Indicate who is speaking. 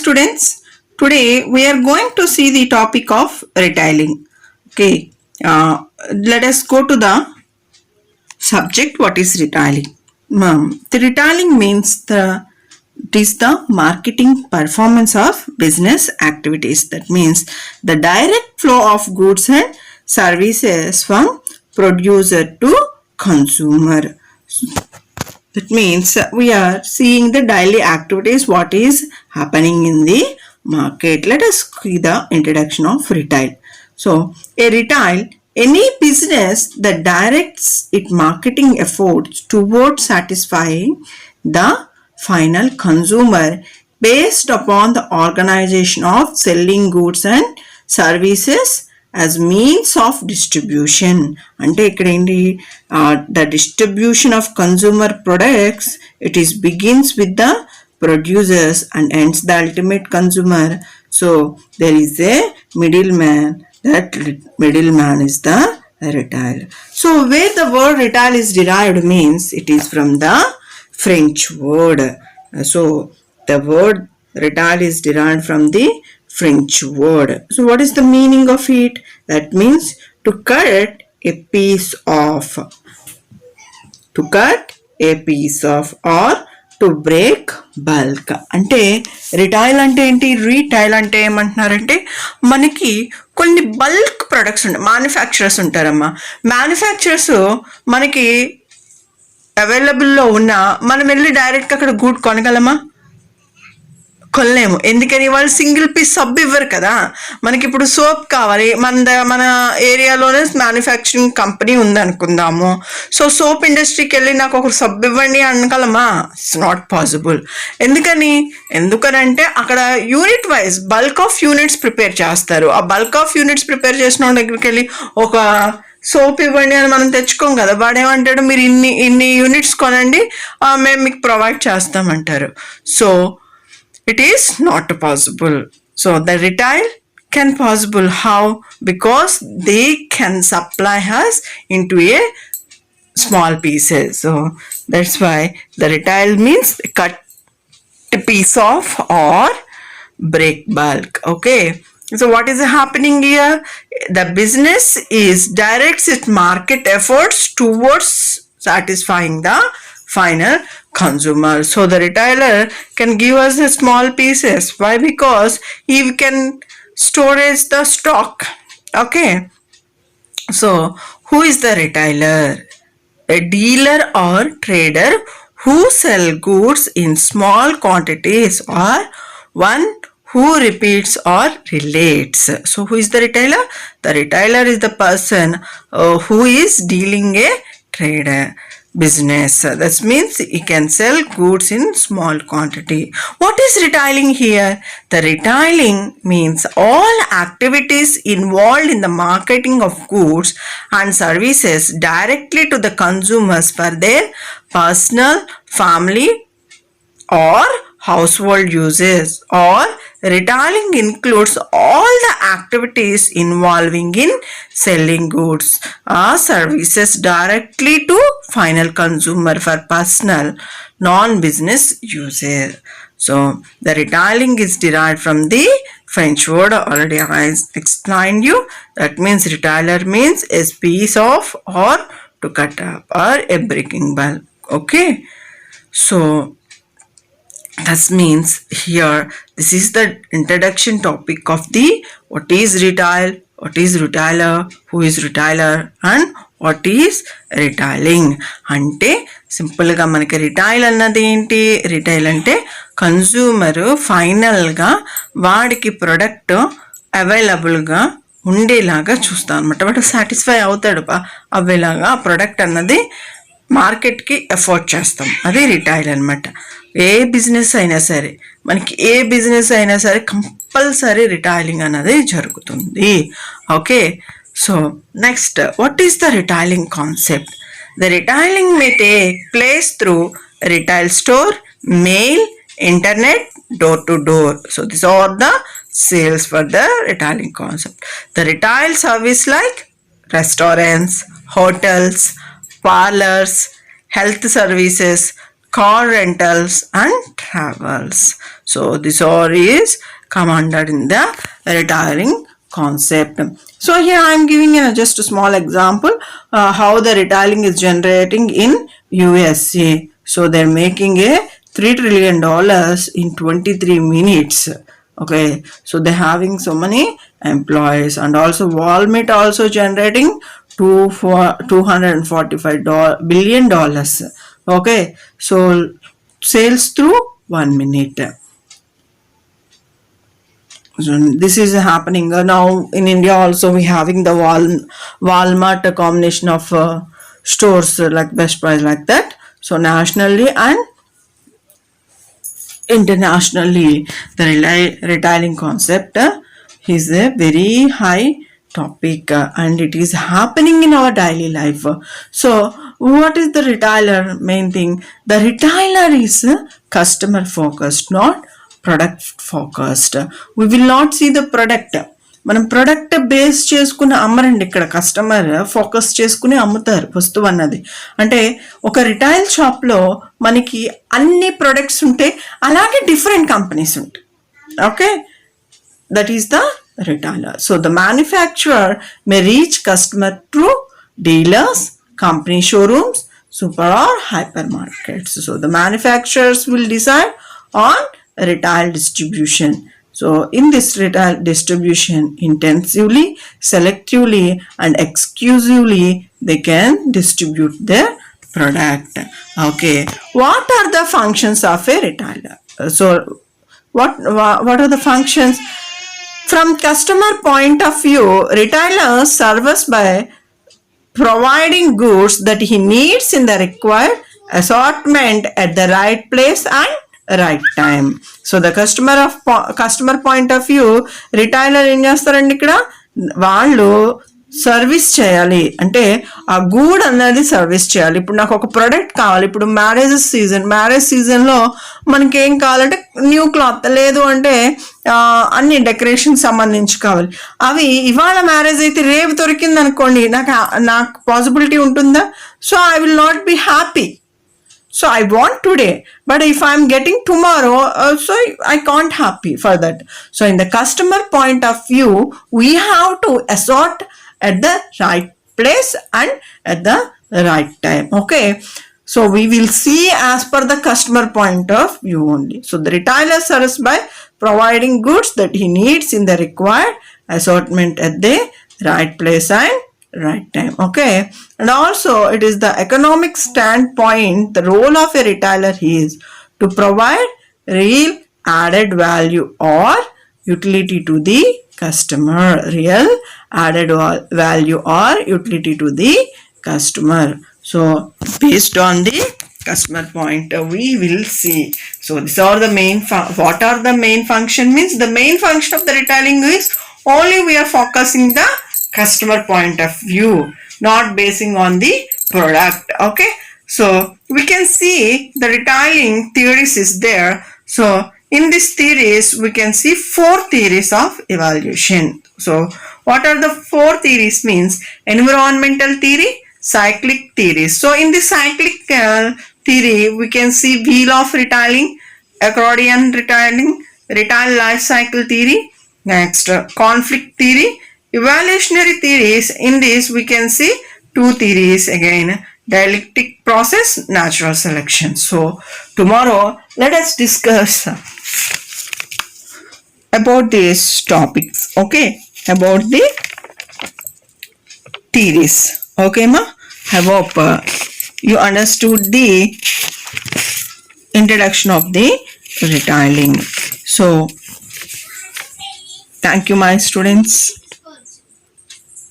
Speaker 1: students, today we are going to see the topic of retailing. Okay, let us go to the subject. What is retailing? The retailing means it is the marketing performance of business activities. That means the direct flow of goods and services from producer to consumer. That means we are seeing the daily activities, what is happening in the market. Let us see the introduction of retail. So, a retail, any business that directs its marketing efforts towards satisfying the final consumer based upon the organization of selling goods and services as means of distribution. అంటే ఇక్కడ ఏంటి the distribution of consumer products, it is begins with the producers and ends the ultimate consumer. So there is a middleman. That middleman is the retail. So where the word retail is derived means it is from the French word. So the word retail is derived from the French word. So what is the meaning of it? That means to cut a piece off. To cut a piece off or to break bulk. అంటే retail అంటే ఏంటి? Retail అంటే ఏమంటున్నారంటే మనకి కొన్ని bulk products ఉంటాయి. Manufacturers ఉంటారమ్మా. Manufacturers మనకి అవైలబుల్లో ఉన్నా మనం వెళ్ళి డైరెక్ట్గా అక్కడ గూడ్ కొనగలమా? కొనలేము. ఎందుకని? వాళ్ళు సింగిల్ పీస్ సబ్ ఇవ్వరు కదా. మనకి ఇప్పుడు సోప్ కావాలి, మన ఏరియాలోనే మ్యానుఫ్యాక్చరింగ్ కంపెనీ ఉందనుకుందాము. సో సోప్ ఇండస్ట్రీకి వెళ్ళి నాకు ఒక సబ్ ఇవ్వండి అనగలమా? It's not possible. ఎందుకనంటే అక్కడ unit wise bulk of units prepare చేస్తారు. ఆ బల్క్ ఆఫ్ యూనిట్స్ ప్రిపేర్ చేసిన వాళ్ళ దగ్గరికి వెళ్ళి ఒక సోప్ ఇవ్వండి అని మనం తెచ్చుకోం కదా. వాడేమంటాడు, మీరు ఇన్ని యూనిట్స్ కొనండి, మేము మీకు ప్రొవైడ్ చేస్తామంటారు. So it is not possible. So the retail can possible. How? Because they can supply us into a small pieces. So that's why the retail means cut a piece off or break bulk. Okay. So what is happening here? The business is directs its market efforts towards satisfying the final consumer. So the retailer can give us the small pieces. Why? Because he can storage the stock. Okay. So who is the retailer? A dealer or trader who sell goods in small quantities or one who repeats or relates. So who is the retailer? The retailer is the person who is dealing a trader business. That means he can sell goods in small quantity. What is retailing here? The retailing means all activities involved in the marketing of goods and services directly to the consumers for their personal, family or household uses. Or retailing includes all the activities involving in selling goods or services directly to final consumer for personal, non-business uses. So the retailing is derived from the French word. Already I explained you. That means retailer means a piece of or to cut up or a breaking bulk. Okay. So that means here this is the introduction topic of the what is retail, what is retailer, who is retailer and what is retailing. అంటే సింపుల్గా మనకి retail అన్నది ఏంటి? Retail అంటే consumer ఫైనల్గా వాడికి product అవైలబుల్గా ఉండేలాగా చూస్తాం అనమాట. వాడు సాటిస్ఫై అవుతాడు అవేలాగా ఆ ప్రొడక్ట్ అన్నది మార్కెట్కి ఎఫోర్డ్ చేస్తాం. అది రిటైల్ అనమాట. ఏ బిజినెస్ అయినా సరే మనకి కంపల్సరీ రిటైలింగ్ అన్నది జరుగుతుంది. Okay. So next, what is the retailing concept? The retailing may take place through retail store, mail, internet, door to door. So these are the sales for the retailing concept. The retail service like restaurants, hotels, parlors, health services, car rentals and travels. So this all is come under in the retiling concept. So here I am giving just a small example how the retailing is generating in USA. So they're making a $3 trillion in 23 minutes. Okay, so they're having so many employees, and also Walmart also generating $245 billion. Okay, so sales through 1 minute. So this is happening now in India. Also, we having the Walmart, a combination of stores like Best Buy, like that. So nationally and internationally, the retailing concept is a very high topic, and it is happening in our daily life. So what is the retailer? Main thing, the retailer is customer focused, not product focused. We will not see the product. మనం product base చేసుకుని అమ్మరండి. ఇక్కడ customer focus చేసుకుని అమ్ముతారు వస్తువు అన్నది. అంటే ఒక retail షాప్లో మనకి అన్ని ప్రొడక్ట్స్ ఉంటాయి, అలాగే డిఫరెంట్ కంపెనీస్ ఉంటాయి. Okay, that is the retailer. So the manufacturer may reach customer through dealers, company showrooms, super or hypermarkets. So the manufacturers will decide on retail distribution. So in this retail distribution, intensively, selectively and exclusively they can distribute their product. Okay, what are the functions of a retailer? So what are the functions? From customer point of view, retailers serves by providing goods that he needs in the required assortment at the right place and right time. So the customer point of view, retailer ఏం చేస్తారండి, ఇక్కడ వాళ్ళు service చేయాలి. అంటే ఆ గూడ్ అన్నది service చేయాలి. ఇప్పుడు నాకు ఒక ప్రోడక్ట్ కావాలి. ఇప్పుడు మ్యారేజ్ సీజన్లో మనకి ఏం కావాలంటే న్యూ క్లాత్, లేదు అంటే అన్ని డెకరేషన్ సంబంధించి కావాలి. అవి ఇవాళ మ్యారేజ్ అయితే రేపు దొరికింది అనుకోండి, నాకు పాసిబిలిటీ ఉంటుందా? So I will not be happy. So I want today, but if I'm getting tomorrow, so I can't happy for that. So in the customer point of view, we have to assort at the right place and at the right time. Okay, so we will see as per the customer point of view only. So the retailer serves by providing goods that he needs in the required assortment at the right place and right time. Okay, and also it is the economic standpoint, the role of a retailer is to provide real added value or utility to the customer. Real added value or utility to the customer. So based on the customer point, we will see. So these are the main what are the main function means? The main function of the retailing is only we are focusing the customer point of view, not basing on the product. Okay, so we can see the retailing theories is there. So in this theories we can see 4 theories of evaluation. So what are the 4 theories means? Environmental theory, cyclic theories. So in the cyclic theory we can see wheel of retailing, accordion retailing, retail life cycle theory. Next, conflict theory, evaluationary theories. In this we can see 2 theories again, dialectic process, natural selection. So tomorrow let us discuss about these topics. Okay, about the theories. Okay ma, I hope you understood the introduction of the retailing. So thank you my students.